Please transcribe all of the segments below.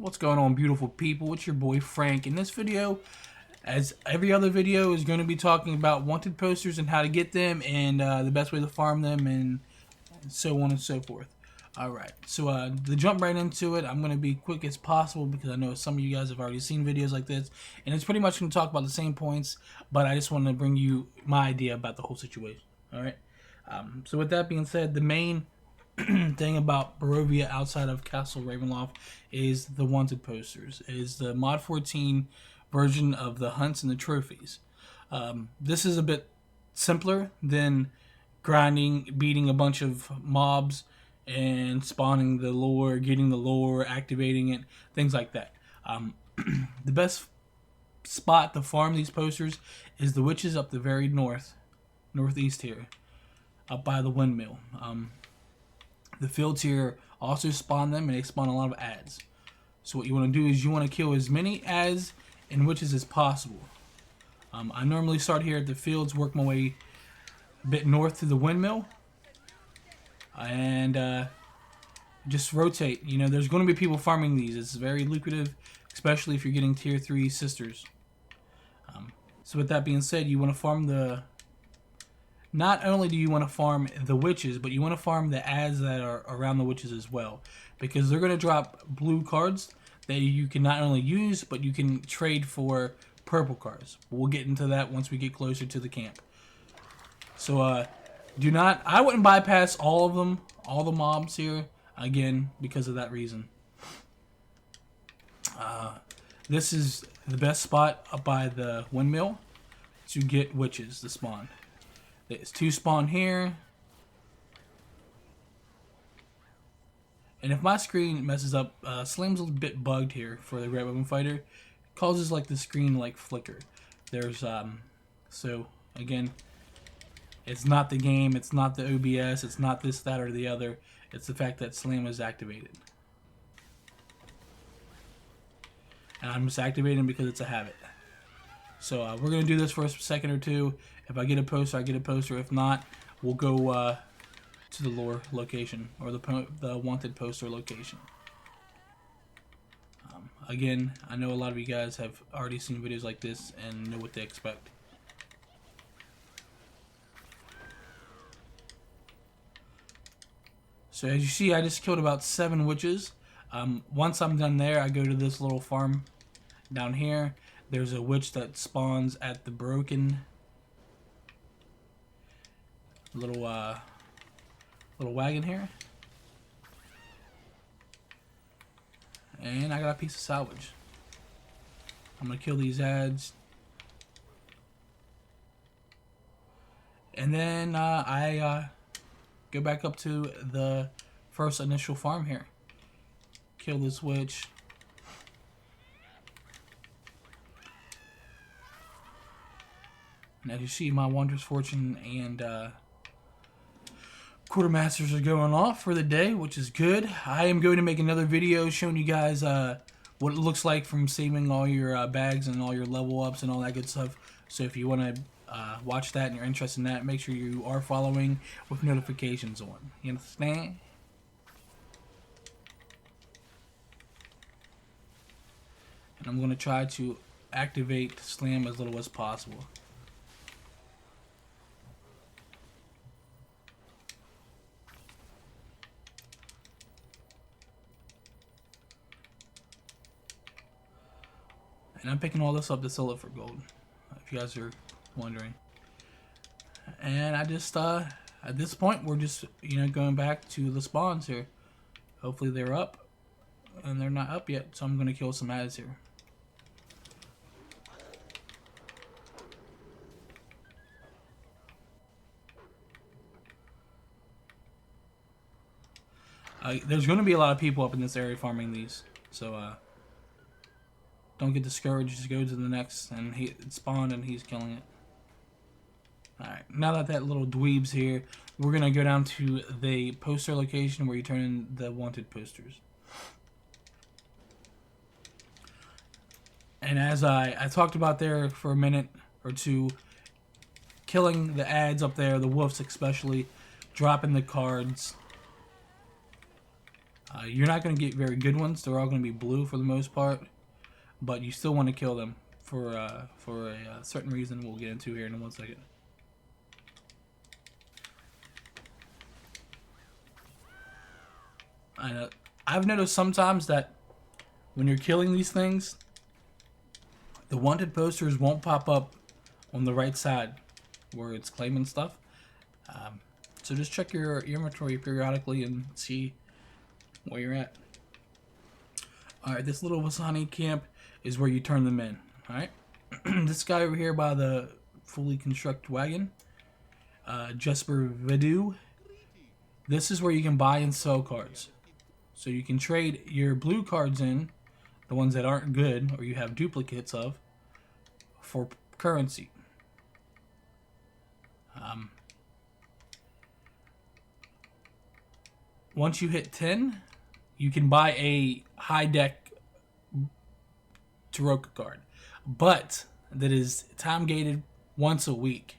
What's going on, beautiful people? It's your boy Frank. In this video, as every other video, is going to be talking about wanted posters and how to get them, and the best way to farm them, and so on and so forth. Alright, so to jump right into it, I'm going to be quick as possible because I know some of you guys have already seen videos like this, and it's pretty much going to talk about the same points, but I just want to bring you my idea about the whole situation. Alright, so with that being said, the main thing about Barovia outside of Castle Ravenloft is the wanted posters. It is the mod 14 version of the hunts and the trophies. This is a bit simpler than grinding, beating a bunch of mobs, and spawning the lore, getting the lore, activating it, things like that. The best spot to farm these posters is the witches up the very northeast here, up by the windmill. The fields here also spawn them, and they spawn a lot of ads. So what you want to do is you want to kill as many ads and witches as possible. I normally start here at the fields, work my way a bit north to the windmill, and just rotate. You know, there's going to be people farming these. It's very lucrative, especially if you're getting tier 3 sisters. So with that being said, you want to farm the... Not only do you want to farm the witches, but you want to farm the ads that are around the witches as well. Because they're going to drop blue cards that you can not only use, but you can trade for purple cards. We'll get into that once we get closer to the camp. So, I wouldn't bypass all of them, all the mobs here, again, because of that reason. This is the best spot up by the windmill to get witches to spawn. There's 2 spawn here. And if my screen messes up, Slim's a bit bugged here for the Red Weapon Fighter. It causes like the screen like flicker. There's so again, it's not the game, it's not the OBS, it's not this, that, or the other. It's the fact that Slim is activated. And I'm just activating because it's a habit. So we're going to do this for a second or two. If I get a poster, I get a poster. If not, we'll go to the lore location, or the wanted poster location. Again, I know a lot of you guys have already seen videos like this and know what to expect. So as you see, I just killed about 7 witches. Once I'm done there, I go to this little farm down here. There's a witch that spawns at the broken little wagon here. And I got a piece of salvage. I'm gonna kill these ads. And then I go back up to the first initial farm here. Kill this witch. And as you see, my Wondrous Fortune and Quartermasters are going off for the day, which is good. I am going to make another video showing you guys what it looks like from saving all your bags and all your level ups and all that good stuff. So if you want to watch that and you're interested in that, make sure you are following with notifications on. You understand? And I'm going to try to activate Slam as little as possible. And I'm picking all this up to sell it for gold, if you guys are wondering. And I just, at this point, we're just, going back to the spawns here. Hopefully they're up. And they're not up yet, so I'm going to kill some ads here. There's going to be a lot of people up in this area farming these, so don't get discouraged. Just go to the next, and he spawned, and he's killing it. Alright, now that little dweeb's here, we're going to go down to the poster location where you turn in the wanted posters. And as I talked about there for a minute or two, killing the ads up there, the wolves especially, dropping the cards, You're not going to get very good ones. They're all going to be blue for the most part, but you still want to kill them for a certain reason we'll get into here in 1 second. I've noticed sometimes that when you're killing these things, the wanted posters won't pop up on the right side where it's claiming stuff. So just check your inventory periodically and see where you're at. Alright, this little Wasani camp is where you turn them in. Alright, this guy over here by the fully constructed wagon, Jesper Vidu, this is where you can buy and sell cards. So you can trade your blue cards in, the ones that aren't good or you have duplicates of, for currency. Once you hit 10, you can buy a high deck Tarokka card, but that is time gated once a week.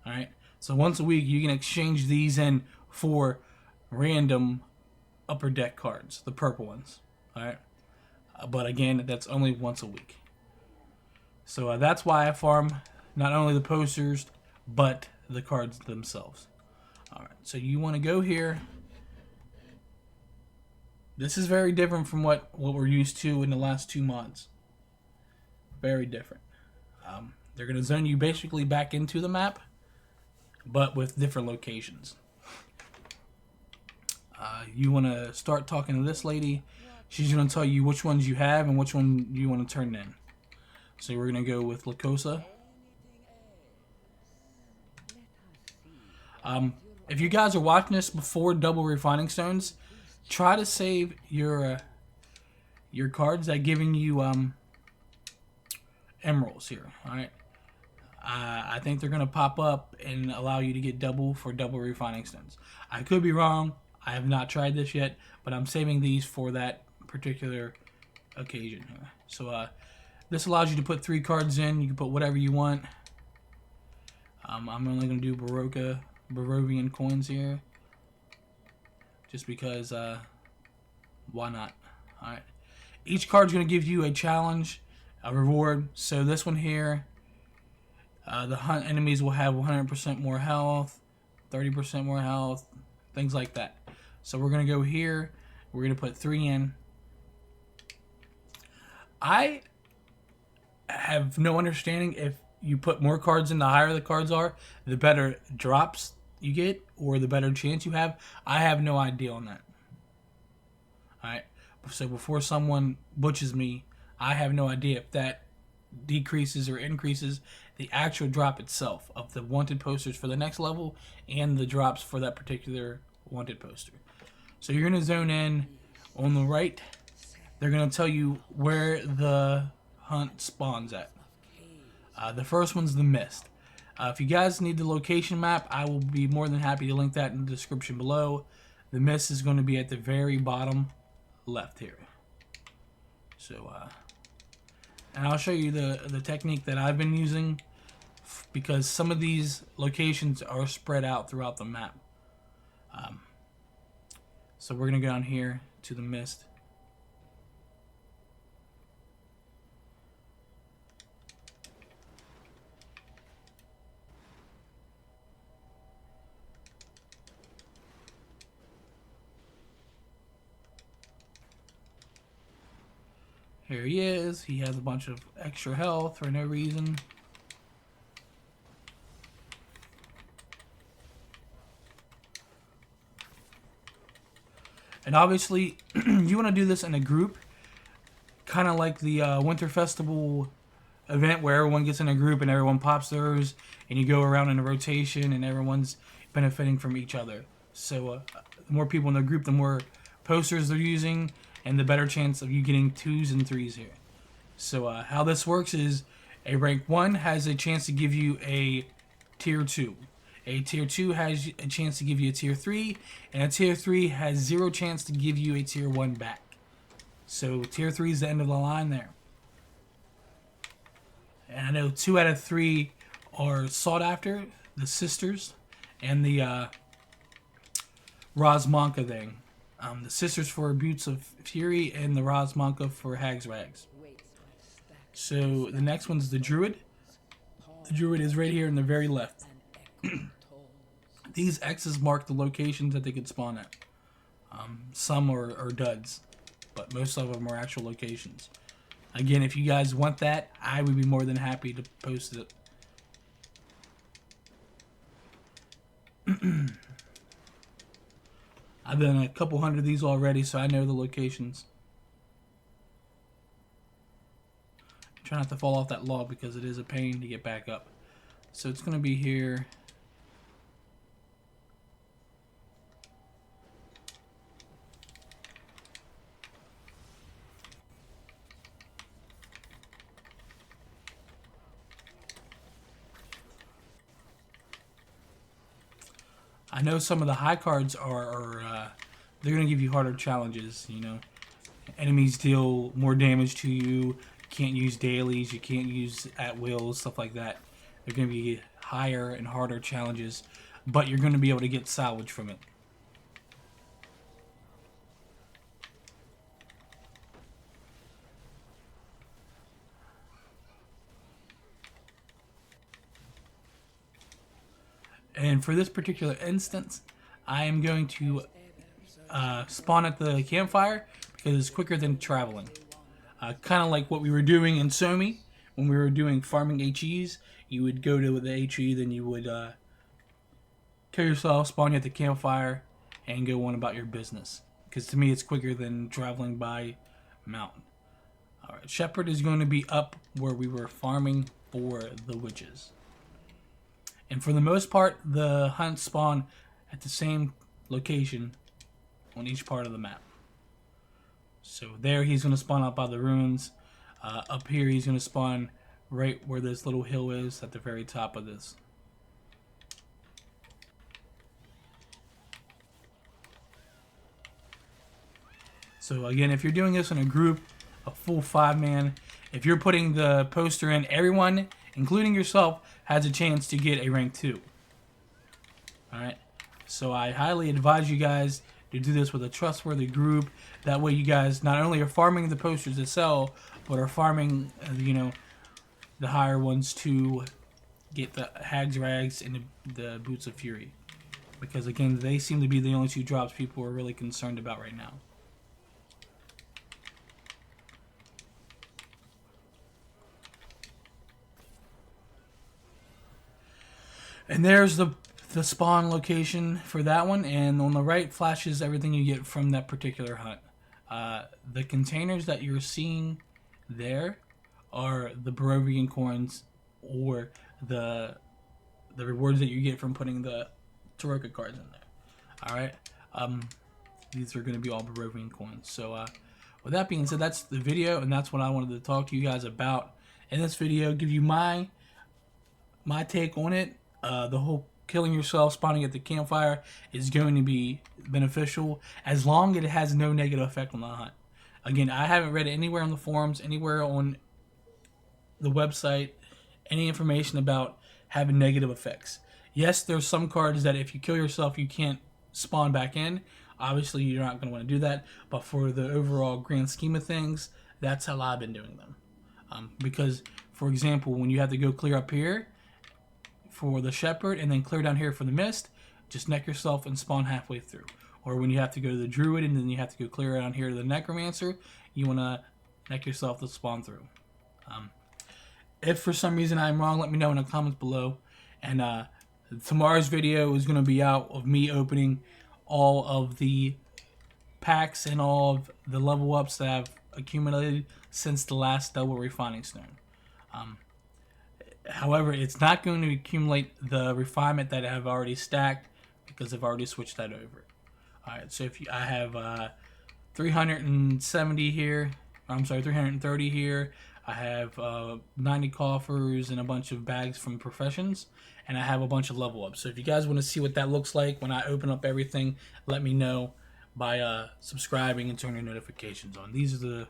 Alright, so once a week you can exchange these in for random upper deck cards, the purple ones. Alright, but again, that's only once a week. So that's why I farm not only the posters but the cards themselves. Alright, so you want to go here. This is very different from what we're used to in the last 2 mods. Very different. They're going to zone you basically back into the map, but with different locations. You want to start talking to this lady. She's going to tell you which ones you have and which one you want to turn in. So we're going to go with Lacosa. If you guys are watching this before double refining stones, try to save your cards that giving you emeralds here. All right, I think they're gonna pop up and allow you to get double for double refining stones. I could be wrong. I have not tried this yet, but I'm saving these for that particular occasion here. So this allows you to put 3 cards in. You can put whatever you want. I'm only gonna do Barovian coins here, just because why not? Alright, each card's going to give you a challenge, a reward. So this one here, the hunt enemies will have 100% more health, 30% more health, things like that. So we're going to go here, we're going to put 3 in. I have no understanding if you put more cards in, the higher the cards are, the better drops you get or the better chance you have. I have no idea on that. Alright, so before someone butches me, I have no idea if that decreases or increases the actual drop itself of the wanted posters for the next level and the drops for that particular wanted poster. So you're going to zone in on the right. They're going to tell you where the hunt spawns at. The first one's the mist. If you guys need the location map, I will be more than happy to link that in the description below. The mist is going to be at the very bottom left here. So, and I'll show you the technique that I've been using, because some of these locations are spread out throughout the map. So we're going to go down here to the mist. Here he is. He has a bunch of extra health for no reason. And obviously, you want to do this in a group, kind of like the Winter Festival event where everyone gets in a group and everyone pops theirs, and you go around in a rotation and everyone's benefiting from each other. So the more people in the group, the more posters they're using, and the better chance of you getting 2s and 3s here. So how this works is a rank 1 has a chance to give you a tier 2. A tier 2 has a chance to give you a tier 3, and a tier 3 has 0 chance to give you a tier 1 back. So tier 3 is the end of the line there. And I know 2 out of 3 are sought after, the sisters and the Rosmanka thing. The Sisters for Boots of Fury, and the Rosmanka for Hag's Rags. So the next one's the Druid. The Druid is right here in the very left. These X's mark the locations that they could spawn at. Some are duds, but most of them are actual locations. Again, if you guys want that, I would be more than happy to post it. I've done a couple hundred of these already, so I know the locations. Try not to fall off that log because it is a pain to get back up. So it's going to be here. I know some of the high cards are they're going to give you harder challenges, you know. Enemies deal more damage to you. You can't use dailies. You can't use at will, stuff like that. They're going to be higher and harder challenges, but you're going to be able to get salvage from it. And for this particular instance, I am going to spawn at the campfire because it's quicker than traveling. Kind of like what we were doing in Somi when we were doing farming HEs. You would go to the HE, then you would kill yourself, spawn you at the campfire, and go on about your business. Because to me, it's quicker than traveling by mountain. Alright, Shepherd is going to be up where we were farming for the witches. And for the most part, the hunts spawn at the same location on each part of the map. So there he's going to spawn up by the ruins. Up here he's going to spawn right where this little hill is at the very top of this. So again, if you're doing this in a group, a full 5-man, if you're putting the poster in, everyone, including yourself, has a chance to get a rank 2. Alright, so I highly advise you guys to do this with a trustworthy group. That way you guys not only are farming the posters to sell, but are farming, you know, the higher ones to get the Hag's Rags and the Boots of Fury. Because again, they seem to be the only 2 drops people are really concerned about right now. And there's the spawn location for that one, and on the right flashes everything you get from that particular hunt. The containers that you're seeing there are the Barovian coins or the rewards that you get from putting the Tarokka cards in there. Alright, these are going to be all Barovian coins. So with that being said, that's the video, and that's what I wanted to talk to you guys about in this video. Give you my take on it. The whole killing yourself, spawning at the campfire is going to be beneficial as long as it has no negative effect on the hunt. Again, I haven't read it anywhere on the forums, anywhere on the website, any information about having negative effects. Yes, there's some cards that if you kill yourself, you can't spawn back in. Obviously, you're not going to want to do that. But for the overall grand scheme of things, that's how I've been doing them. Because, for example, when you have to go clear up here for the Shepherd and then clear down here for the Mist, just neck yourself and spawn halfway through. Or when you have to go to the Druid and then you have to go clear down here to the Necromancer, you want to neck yourself to spawn through. If for some reason I'm wrong, let me know in the comments below. And tomorrow's video is going to be out of me opening all of the packs and all of the level ups that I've accumulated since the last double refining stone. However, it's not going to accumulate the refinement that I've already stacked because I've already switched that over. Alright, so if I have 370 here, I'm sorry, 330 here. I have 90 coffers and a bunch of bags from Professions, and I have a bunch of level ups. So if you guys want to see what that looks like when I open up everything, let me know by subscribing and turning notifications on. These are the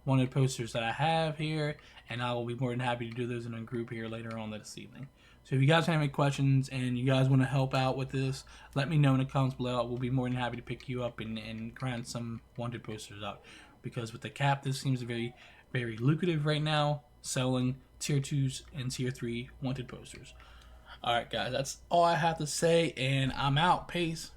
wanted posters that I have here, and I will be more than happy to do those in a group here later on this evening. So if you guys have any questions and you guys want to help out with this, let me know in the comments below. We'll be more than happy to pick you up and grind some wanted posters out. Because with the cap, this seems very, very lucrative right now, selling tier 2s and tier 3 wanted posters. Alright guys, that's all I have to say, and I'm out. Peace.